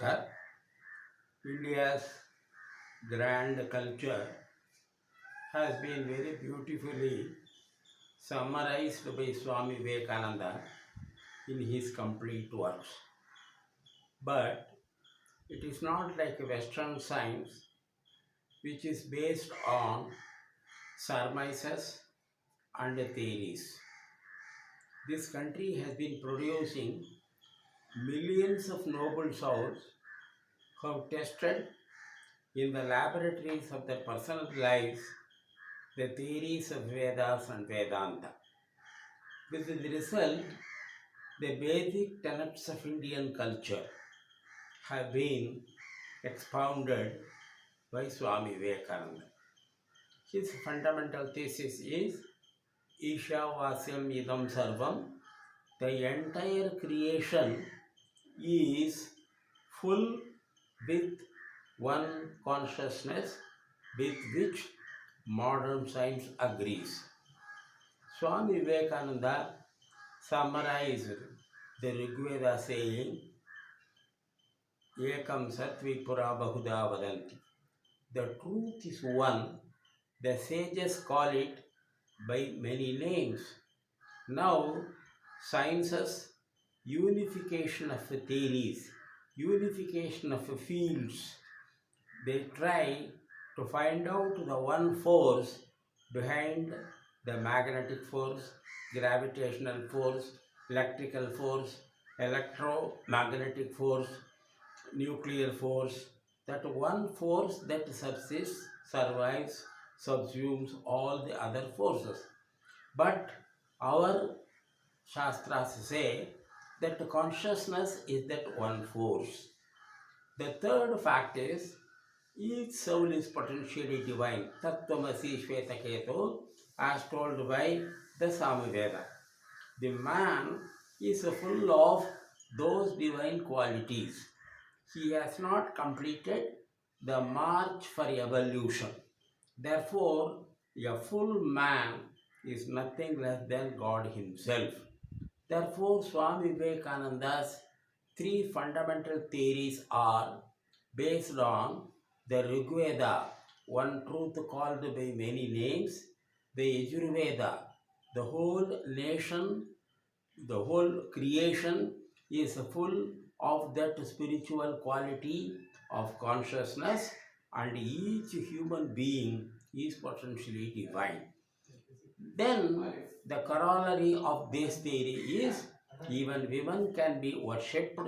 Namaskar. India's grand culture has been very beautifully summarized by Swami Vivekananda in his complete works. But it is not like Western science, which is based on surmises and theories. This country has been producing millions of noble souls who have tested in the laboratories of their personal lives the theories of Vedas and Vedanta. With the result, the basic tenets of Indian culture have been expounded by Swami Vivekananda. His fundamental thesis is Ishavasyam idam sarvam. The entire creation is full with one consciousness with which modern science agrees. Swami Vivekananda summarized the Rigveda saying, Ekam Satvi Pura Bahuda Vadanti. The truth is one. The sages call it by many names. Now, sciences, unification of theories, unification of fields, they try to find out the one force behind the magnetic force, gravitational force, electrical force, electromagnetic force, nuclear force. That one force that subsists, survives, subsumes all the other forces. But our Shastras say that consciousness is that one force. The third fact is each soul is potentially divine. Tattvamasi Shvetaketu, as told by the Samaveda. The man is full of those divine qualities. He has not completed the march for evolution. Therefore, a full man is nothing less than God himself. Therefore, Swami Vivekananda's three fundamental theories are based on the Rigveda, one truth called by many names, the Yajurveda, the whole nation, the whole creation is full of that spiritual quality of consciousness, and each human being is potentially divine. Then the corollary of this theory is even women can be worshipped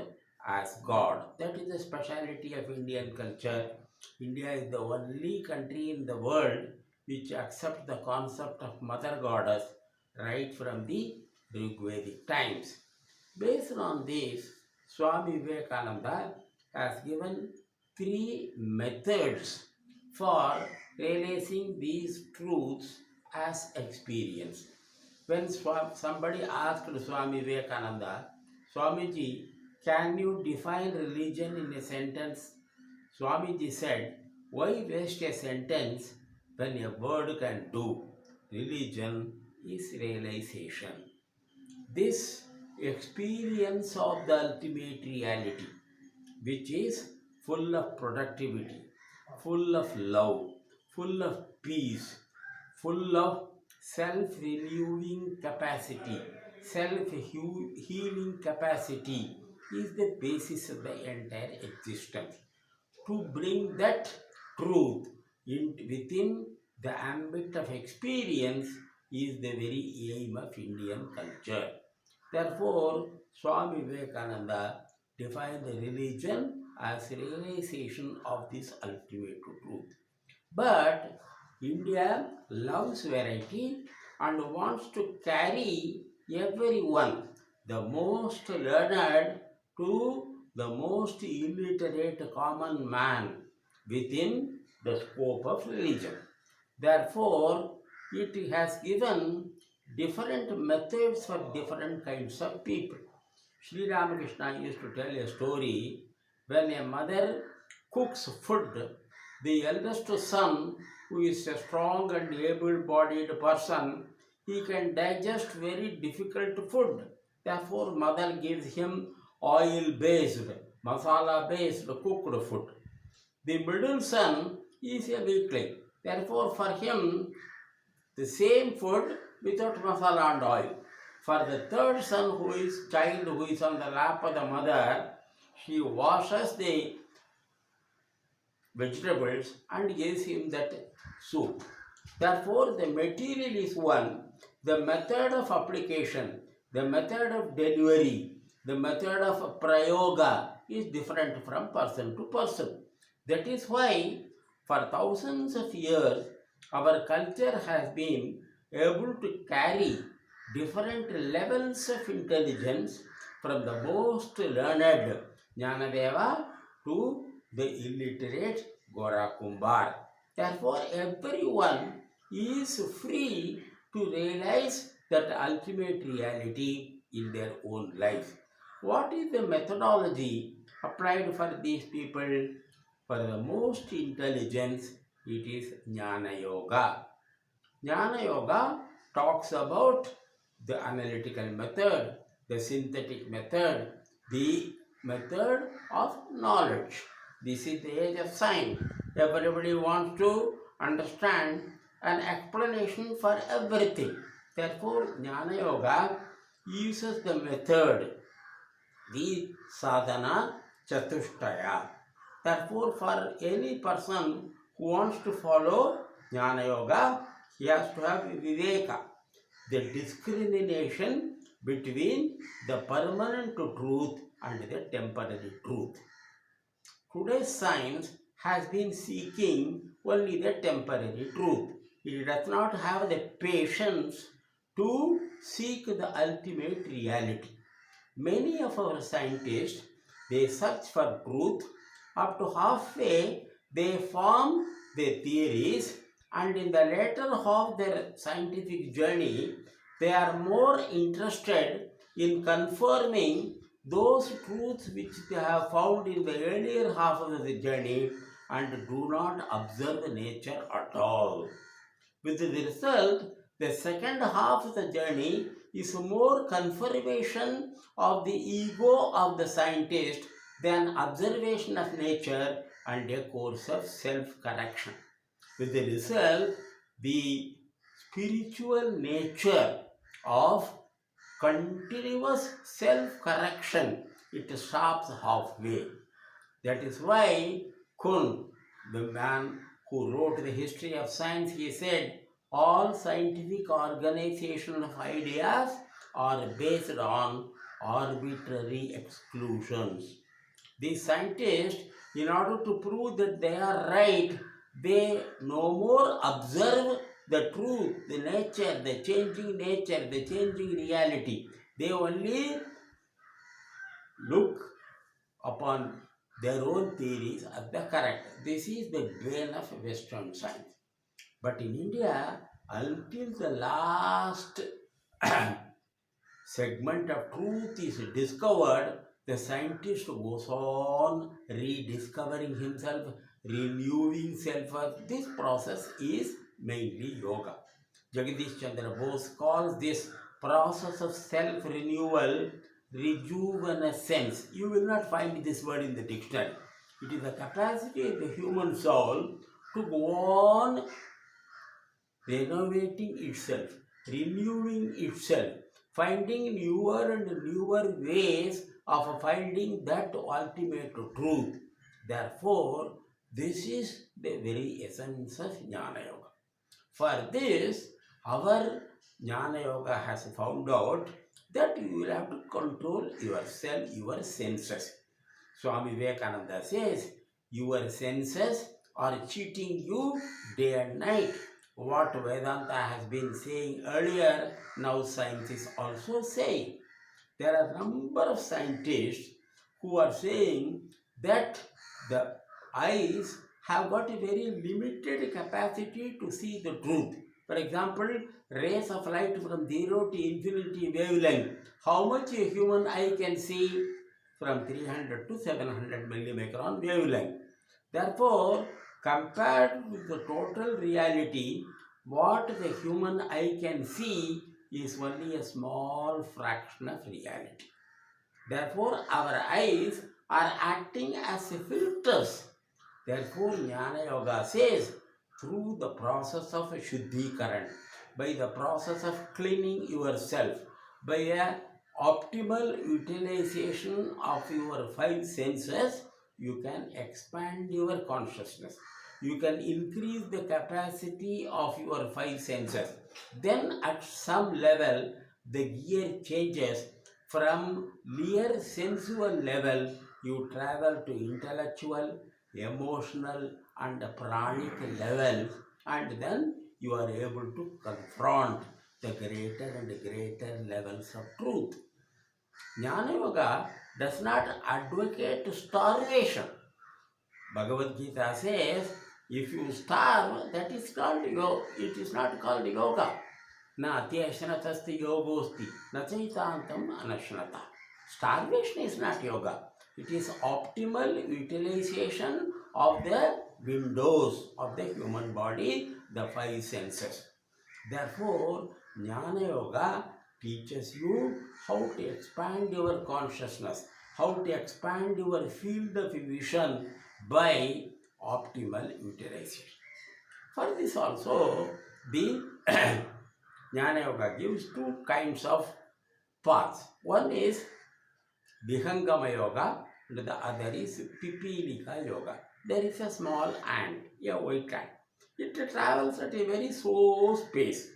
as God. That is the speciality of Indian culture. India is the only country in the world which accepts the concept of mother goddess right from the Rigvedic times. Based on this, Swami Vivekananda has given three methods for realizing these truths as experience. When somebody asked Swami Vivekananda, Swamiji, can you define religion in a sentence? Swamiji said, why waste a sentence when a word can do? Religion is realization. This experience of the ultimate reality, which is full of productivity, full of love, full of peace, full of self-renewing capacity, self-healing capacity, is the basis of the entire existence. To bring that truth within the ambit of experience is the very aim of Indian culture. Therefore, Swami Vivekananda defined the religion as realization of this ultimate truth. But India loves variety and wants to carry everyone, the most learned to the most illiterate common man, within the scope of religion. Therefore, it has given different methods for different kinds of people. Sri Ramakrishna used to tell a story when a mother cooks food, the eldest son, who is a strong and able-bodied person, he can digest very difficult food. Therefore, mother gives him oil-based, masala based cooked food. The middle son is a weakling. Therefore, for him, the same food without masala and oil. For the third son, who is child who is on the lap of the mother, she washes the vegetables and gives him that soup. Therefore, the material is one, the method of application, the method of delivery, the method of prayoga is different from person to person. That is why, for thousands of years, our culture has been able to carry different levels of intelligence from the most learned Jnanadeva to the illiterate Gora Kumbar. Therefore, everyone is free to realize that ultimate reality in their own life. What is the methodology applied for these people? For the most intelligence, it is Jnana Yoga. Jnana Yoga talks about the analytical method, the synthetic method, the method of knowledge. This is the age of science. Everybody wants to understand an explanation for everything. Therefore, Jnana Yoga uses the method, the sadhana chatushtaya. Therefore, for any person who wants to follow Jnana Yoga, he has to have viveka, the discrimination between the permanent truth and the temporary truth. Today's science has been seeking only the temporary truth. It does not have the patience to seek the ultimate reality. Many of our scientists, they search for truth. Up to halfway, they form their theories, and in the later half of their scientific journey, they are more interested in confirming those truths which they have found in the earlier half of the journey and do not observe nature at all. With the result, the second half of the journey is more confirmation of the ego of the scientist than observation of nature and a course of self-correction. With the result, the spiritual nature of continuous self-correction, it stops halfway. That is why Kuhn, the man who wrote the history of science, he said, all scientific organization of ideas are based on arbitrary exclusions. These scientists, in order to prove that they are right, they no more observe the truth, the nature, the changing nature, the changing reality. They only look upon their own theories as the correct. This is the brain of Western science. But in India, until the last segment of truth is discovered, the scientist goes on rediscovering himself, renewing self. This process is mainly yoga. Jagadish Chandra Bose calls this process of self-renewal rejuvenescence. You will not find this word in the dictionary. It is the capacity of the human soul to go on renovating itself, renewing itself, finding newer and newer ways of finding that ultimate truth. Therefore, this is the very essence of Jnana Yoga. For this, our Jnana Yoga has found out that you will have to control yourself, your senses. Swami Vivekananda says, your senses are cheating you day and night. What Vedanta has been saying earlier, now science is also saying. There are a number of scientists who are saying that the eyes have got a very limited capacity to see the truth. For example, rays of light from 0 to infinity wavelength. How much a human eye can see? From 300 to 700 millimicron wavelength. Therefore, compared with the total reality, what the human eye can see is only a small fraction of reality. Therefore, our eyes are acting as filters. Therefore, Jnana Yoga says, through the process of Shuddhikaran, by the process of cleaning yourself, by a optimal utilization of your five senses, you can expand your consciousness. You can increase the capacity of your five senses. Then, at some level, the gear changes from mere sensual level, you travel to intellectual, emotional, and pranic levels, and then you are able to confront the greater and greater levels of truth. Jnana Yoga does not advocate starvation. Bhagavad Gita says, if you starve, that is called yoga. It is not called yoga. Na atyashnatasti yogosti, na chaitantam anashnata. Starvation is not yoga. It is optimal utilization of the windows of the human body, the five senses. Therefore, Jnana Yoga teaches you how to expand your consciousness, how to expand your field of vision by optimal utilization. For this also, the Jnana Yoga gives two kinds of paths. One is Vihangama Yoga and the other is Pipilika Yoga. There is a small ant, a white ant. It travels at a very slow pace.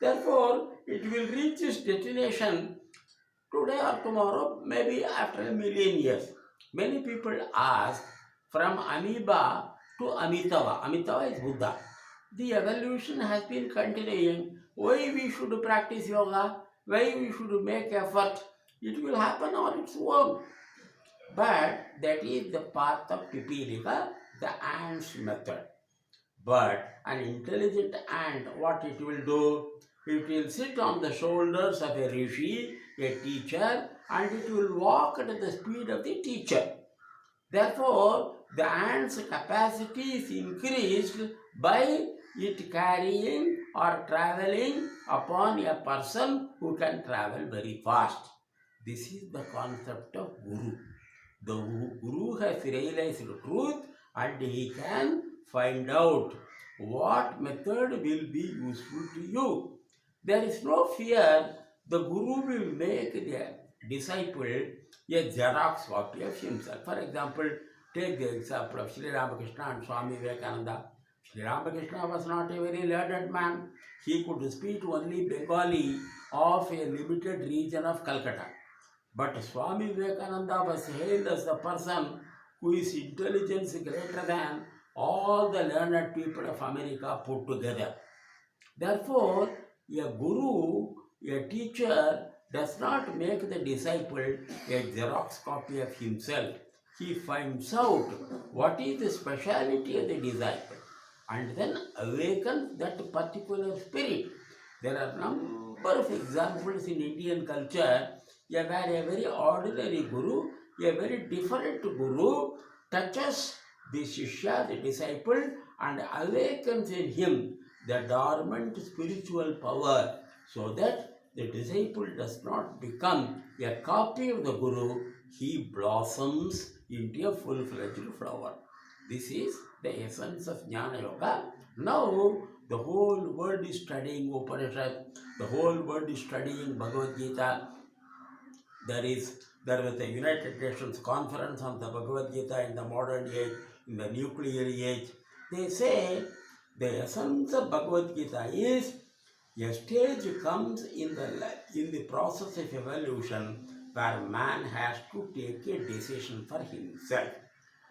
Therefore, it will reach its destination today or tomorrow, maybe after a million years. Many people ask, from amoeba to Amitabha. Amitabha is Buddha. The evolution has been continuing. Why we should practice yoga? Why we should make effort? It will happen on its own. But that is the path of Pipilika, the ant's method. But an intelligent ant, what it will do? It will sit on the shoulders of a rishi, a teacher, and it will walk at the speed of the teacher. Therefore, the ant's capacity is increased by it carrying or traveling upon a person who can travel very fast. This is the concept of Guru. The Guru has realized the truth and he can find out what method will be useful to you. There is no fear. The Guru will make the disciple a Xerox copy of himself. For example, take the example of Sri Ramakrishna and Swami Vivekananda. Sri Ramakrishna was not a very learned man. He could speak only Bengali of a limited region of Calcutta. But Swami Vivekananda was hailed as the person who is intelligence greater than all the learned people of America put together. Therefore, a guru, a teacher, does not make the disciple a Xerox copy of himself. He finds out what is the speciality of the disciple and then awakens that particular spirit. There are a number of examples in Indian culture where a very ordinary guru, a very different guru, touches the Shishya, the disciple, and awakens in him the dormant spiritual power so that the disciple does not become a copy of the Guru, he blossoms into a full-fledged flower. This is the essence of Jnana Yoga. Now, the whole world is studying Upanishad, the whole world is studying Bhagavad Gita. There was a United Nations conference on the Bhagavad Gita in the modern age, in the nuclear age. They say the essence of Bhagavad Gita is a stage comes in the process of evolution where man has to take a decision for himself.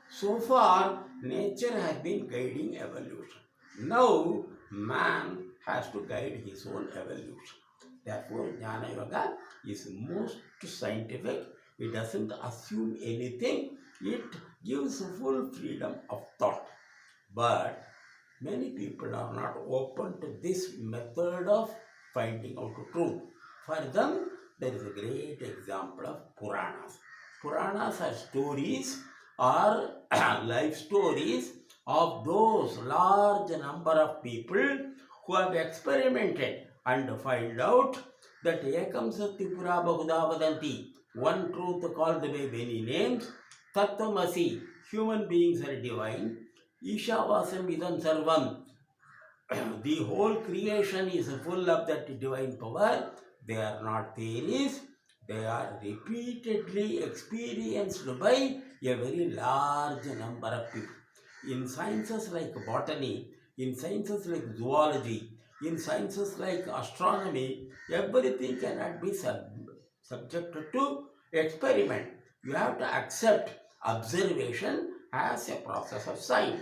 So far, nature has been guiding evolution. Now, man has to guide his own evolution. Therefore, Jnana Yoga is most scientific. It doesn't assume anything. It gives full freedom of thought. But many people are not open to this method of finding out the truth. For them, there is a great example of Puranas. Puranas are stories or life stories of those large number of people who have experimented and find out that Ekam Satyapura Bahuda Vadanti, one truth called by many names, Tattvamasi, human beings are divine. Ishavasam idam sarvam, the whole creation is full of that divine power. They are not theories, they are repeatedly experienced by a very large number of people. In sciences like botany, in sciences like zoology, in sciences like astronomy, everything cannot be subjected to experiment. You have to accept observation as a process of science.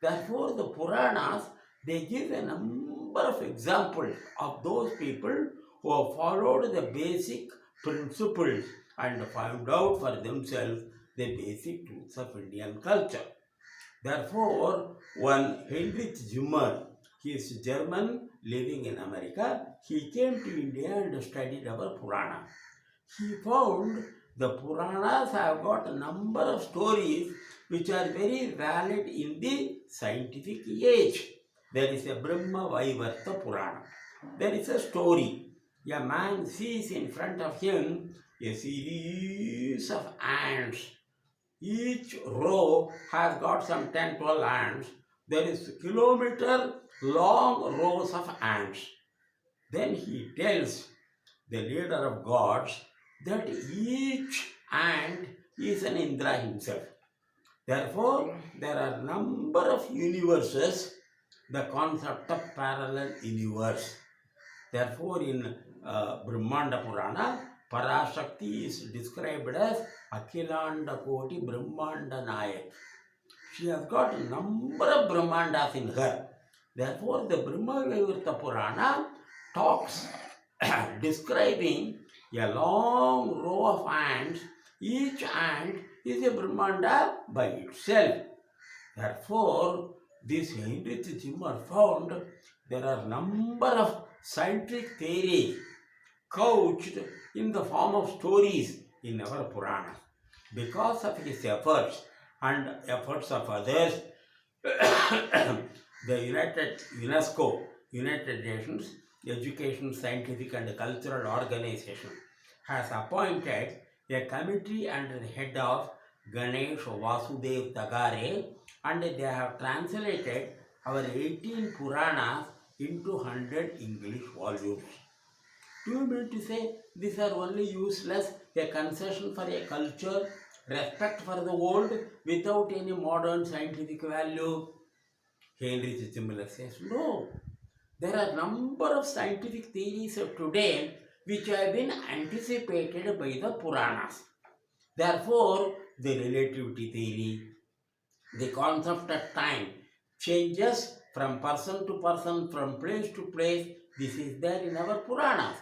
Therefore, the Puranas, they give a number of examples of those people who have followed the basic principles and found out for themselves the basic truths of Indian culture. Therefore, one Heinrich Zimmer, he is German living in America, he came to India and studied our Purana. He found the Puranas have got a number of stories which are very valid in the scientific age. There is a Brahma Vaivarta Purana. There is a story. A man sees in front of him a series of ants. Each row has got some 10, 12 ants. There is kilometer long rows of ants. Then he tells the leader of gods that each ant is an Indra himself. Therefore, there are number of universes, the concept of parallel universe. Therefore, in Brahmanda Purana, Parashakti is described as Akhilanda Koti Brahmanda Nayak. She has got a number of Brahmandas in her. Therefore, the Brahma Vaivarta Purana talks describing a long row of ants. Each ant is a Brahmanda by itself. Therefore, this Heinrich Zimmer found there are number of scientific theories couched in the form of stories in our Purana. Because of his efforts and efforts of others, the UNESCO, United Nations Education, Scientific and Cultural Organization has appointed a committee under the head of Ganesh Vasudev Tagare, and they have translated our 18 Puranas into 100 English volumes. Do you mean to say these are only useless, a concession for a culture, respect for the old without any modern scientific value? Henry Zimmer says, no. There are a number of scientific theories of today which have been anticipated by the Puranas. Therefore, the relativity theory, the concept of time changes from person to person, from place to place. This is there in our Puranas.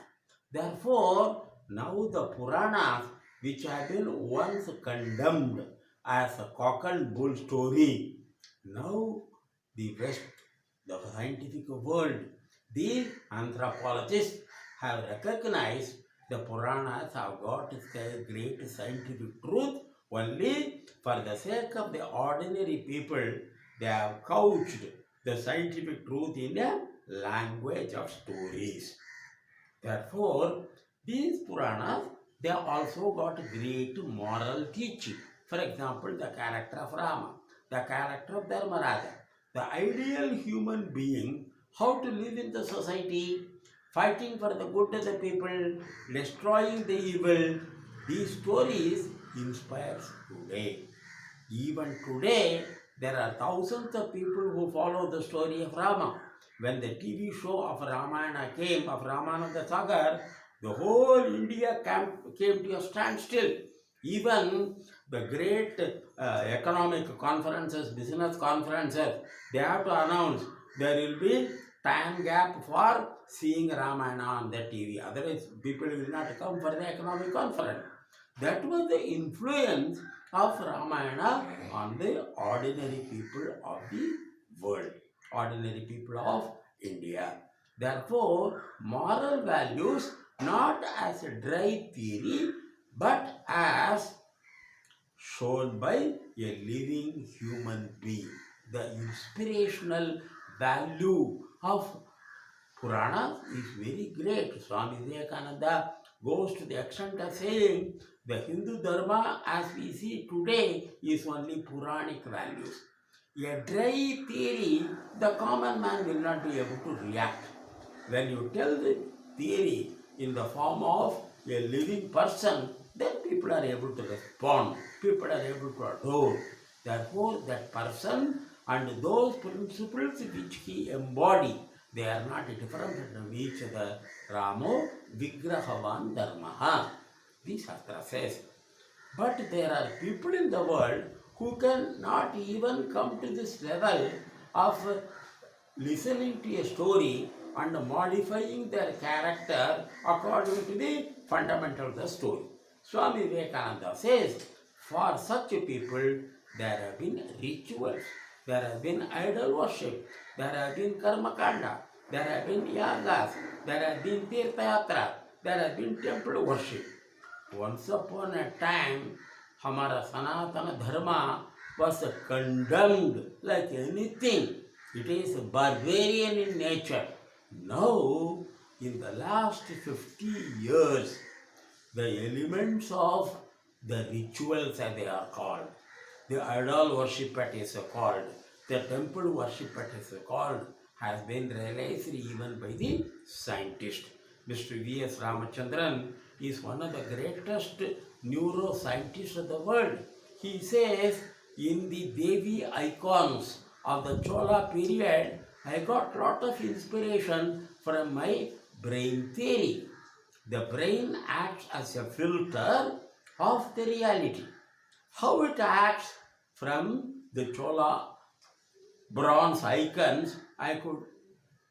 Therefore, now the Puranas, which have been once condemned as a cock and bull story, now the West, the scientific world, the anthropologists have recognized the Puranas have got a great scientific truth. Only for the sake of the ordinary people, they have couched the scientific truth in a language of stories. Therefore, these Puranas, they also got great moral teaching. For example, the character of Rama, the character of Dharmaraja, the ideal human being, how to live in the society, fighting for the good of the people, destroying the evil. These stories inspire today. Even today, there are thousands of people who follow the story of Rama. When the TV show of Ramayana came, of Ramananda Sagar, the whole India came to a standstill. Even the great economic conferences, business conferences, they have to announce there will be time gap for seeing Ramayana on the TV. Otherwise, people will not come for the economic conference. That was the influence of Ramayana on the ordinary people of the world, ordinary people of India. Therefore, moral values not as a dry theory, but as shown by a living human being. The inspirational value of Puranas is very great. Swami Vivekananda goes to the extent of saying The Hindu Dharma as we see today is only Puranic values. A dry theory, the common man will not be able to react. When you tell the theory in the form of a living person, then people are able to respond, people are able to adore. Therefore, that person and those principles which he embodies, they are not different from each other. Ramo Vigrahavan Dharmaha. The Shastra says. But there are people in the world who can not even come to this level of listening to a story and modifying their character according to the fundamental of the story. Swami Vivekananda says, for such people there have been rituals, there have been idol worship, there have been karma kanda, there have been yagas, there have been tirtha yatra, there have been temple worship. Once upon a time, Hamara Sanatana Dharma was condemned like anything. It is barbarian in nature. Now, in the last 50 years, the elements of the rituals, as they are called, the idol worship that is called, the temple worship that is called, has been realized even by the scientist. Mr. V.S. Ramachandran is one of the greatest neuroscientists of the world. He says, in the Devi icons of the Chola period, I got lot of inspiration from my brain theory. The brain acts as a filter of the reality. How it acts from the Chola bronze icons, I could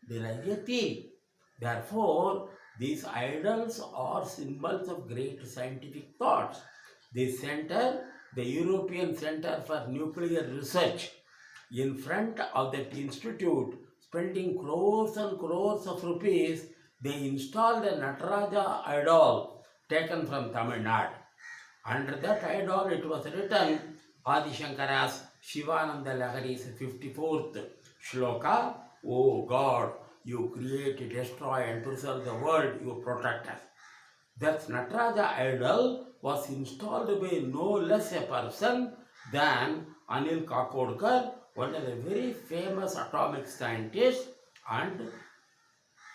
derive a theory. Therefore, these idols are symbols of great scientific thoughts. This center, the European Center for Nuclear Research, in front of that institute, spending crores and crores of rupees, they installed a Nataraja idol taken from Tamil Nadu. Under that idol, it was written Adi Shankara's Shivananda Lahari's 54th shloka, O God, you create, destroy and preserve the world, you protect us. That Nataraja idol was installed by no less a person than Anil Kakodkar, one of the very famous atomic scientists, and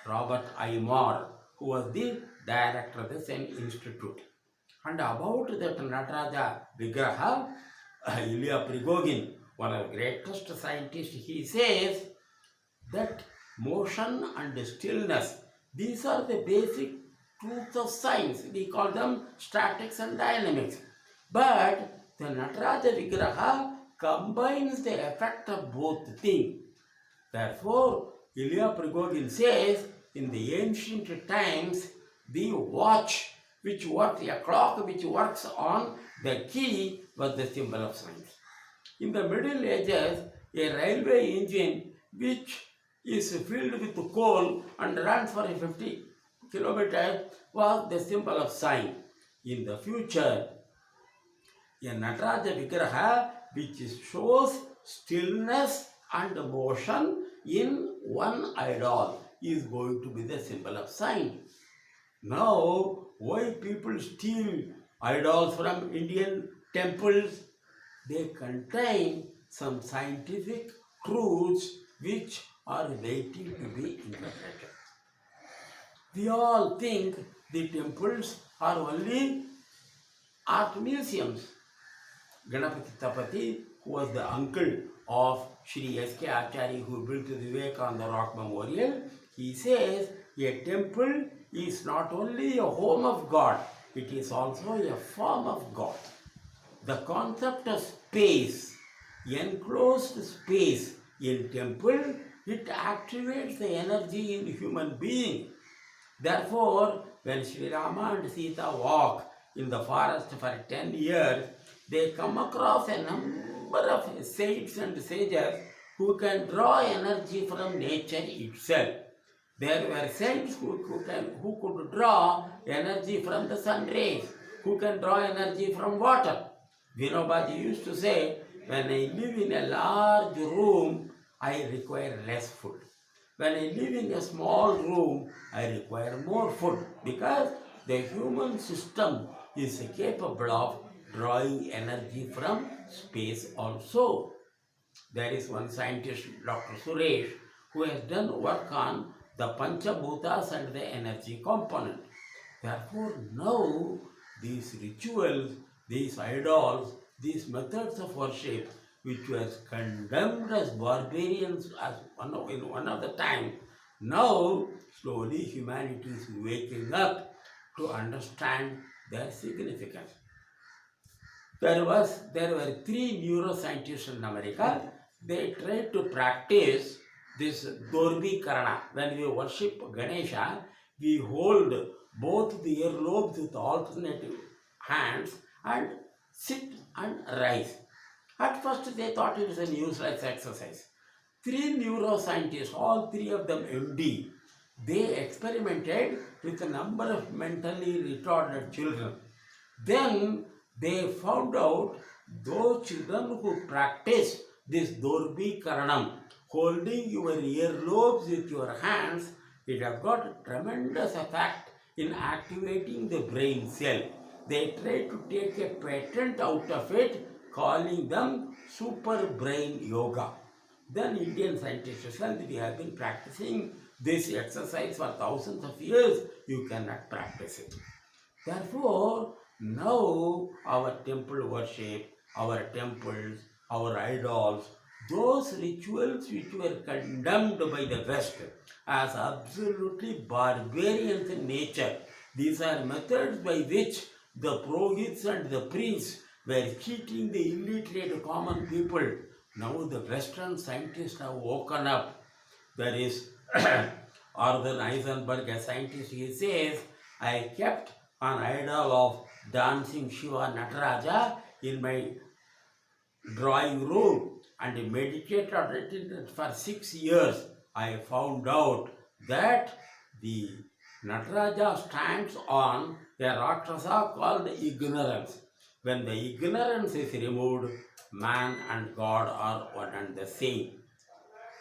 Robert I. Moore, who was the director of the same institute. And about that Nataraja Vigraha, Ilya Prigogine, one of the greatest scientists, he says that motion and stillness, these are the basic truths of science. We call them statics and dynamics. But the Nataraja Vigraha combines the effect of both things. Therefore, Ilya Prigogine says, in the ancient times, the watch which works, a clock which works on the key was the symbol of science. In the Middle Ages, a railway engine which is filled with coal and runs for 50 kilometers was the symbol of science. In the future, a Nataraja Vigraha which shows stillness and motion in one idol is going to be the symbol of science. Now, why people steal idols from Indian temples? They contain some scientific truths which are waiting to be interpreted. We all think the temples are only art museums. Ganapati Tapati, who was the uncle of Sri S.K. Acharya, who built the Vivekananda Rock Memorial, he says a temple is not only a home of God, it is also a form of God. The concept of space, enclosed space in temple, it activates the energy in human being. Therefore, when Sri Rama and Sita walk in the forest for 10 years, they come across a number of saints and sages who can draw energy from nature itself. There were saints who could draw energy from the sun rays, who can draw energy from water. Vinobaji used to say, when I live in a large room, I require less food. When I live in a small room, I require more food, because the human system is capable of drawing energy from space also. There is one scientist, Dr. Suresh, who has done work on the Panchabhutas and the energy component. Therefore, now these rituals, these idols, these methods of worship, which was condemned as barbarians in one of the time, now slowly humanity is waking up to understand their significance. There were three neuroscientists in America. They tried to practice this Dorbi Karana. When we worship Ganesha, we hold both the earlobes with alternative hands and sit and rise. At first, they thought it was a useless exercise. Three neuroscientists, all three of them MD, they experimented with a number of mentally retarded children. Then they found out those children who practice this Dorbi Karanam, holding your earlobes with your hands, it has got a tremendous effect in activating the brain cell. They tried to take a patent out of it, calling them super brain yoga. Then Indian scientists said, we have been practicing this exercise for thousands of years, you cannot practice it. Therefore, now our temple worship, our temples, our idols, those rituals which were condemned by the West as absolutely barbarian in nature, these are methods by which the Purohits and the priests were cheating the illiterate common people. Now the Western scientists have woken up. There is Arthur Eisenberg, a scientist, he says, I kept an idol of dancing Shiva Nataraja in my drawing room and meditated on it for 6 years. I found out that the Nataraja stands on a Rakshasa called ignorance. When the ignorance is removed, man and God are one and the same.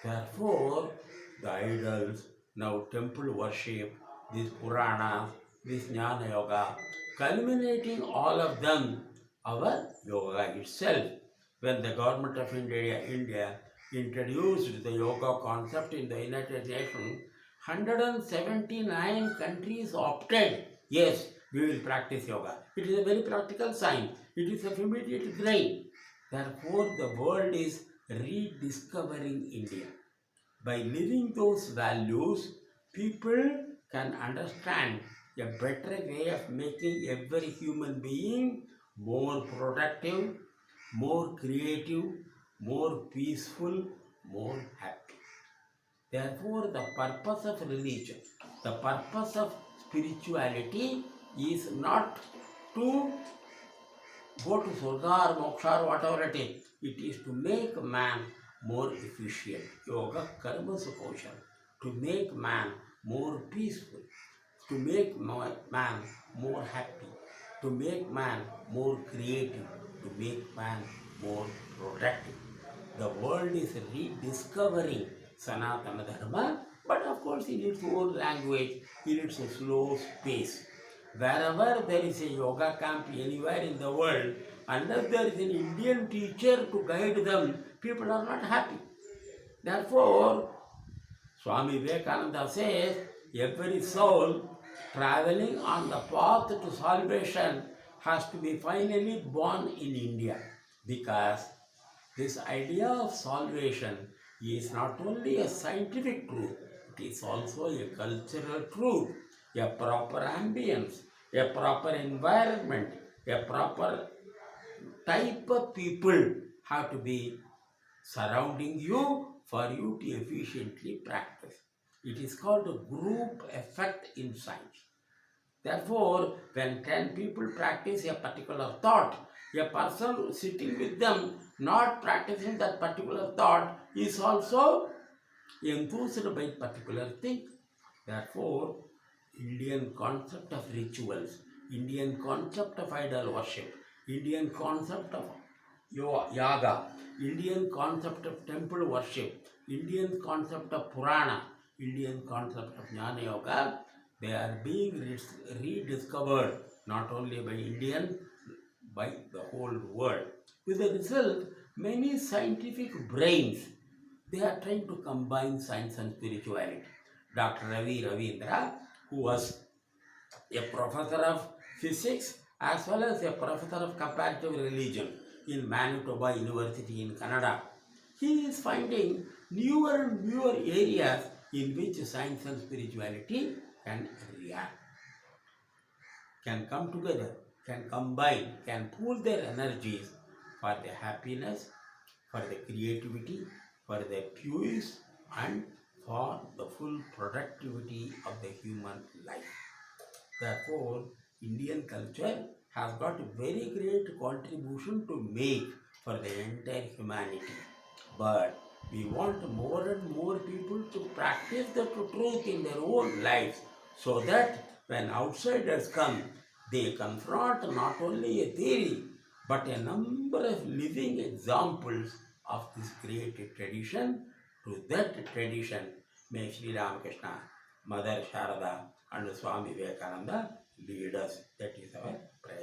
Therefore, the idols, now temple worship, these Puranas, this Jnana Yoga, culminating all of them, our yoga itself. When the government of India introduced the yoga concept in the United Nations, 179 countries opted, yes, we will practice yoga. It is a very practical science. It is of immediate gain. Therefore, the world is rediscovering India. By living those values, people can understand a better way of making every human being more productive, more creative, more peaceful, more happy. Therefore, the purpose of religion, the purpose of spirituality is not to go to Surga or Moksha or whatever it is. It is to make man more efficient. Yoga Karma Sukoshan. To make man more peaceful. To make man more happy. To make man more creative. To make man more productive. The world is rediscovering Sanatana Dharma, but of course in its own language, in its slow pace. Wherever there is a yoga camp anywhere in the world, unless there is an Indian teacher to guide them, people are not happy. Therefore, Swami Vivekananda says, every soul traveling on the path to salvation has to be finally born in India, because this idea of salvation is not only a scientific truth, it is also a cultural truth, a proper ambience, a proper environment, a proper type of people have to be surrounding you for you to efficiently practice. It is called a group effect in science. Therefore, when 10 people practice a particular thought, a person sitting with them not practicing that particular thought is also enthused by particular thing. Therefore, Indian concept of rituals, Indian concept of idol worship, Indian concept of yoga, Indian concept of temple worship, Indian concept of Purana, Indian concept of Jnana Yoga, they are being rediscovered not only by Indian, by the whole world. With the result, many scientific brains, they are trying to combine science and spirituality. Dr. Ravi Ravindra, who was a professor of physics as well as a professor of comparative religion in Manitoba University in Canada. He is finding newer and newer areas in which science and spirituality can react, can come together, can combine, can pool their energies for the happiness, for the creativity, for the peace, and for the full productivity of the human life. Therefore, Indian culture has got a very great contribution to make for the entire humanity. But we want more and more people to practice the truth in their own lives so that when outsiders come, they confront not only a theory but a number of living examples of this great tradition. To that tradition, may Sri Ramakrishna, Mother Sharada, and Swami Vivekananda lead us. That is our prayer.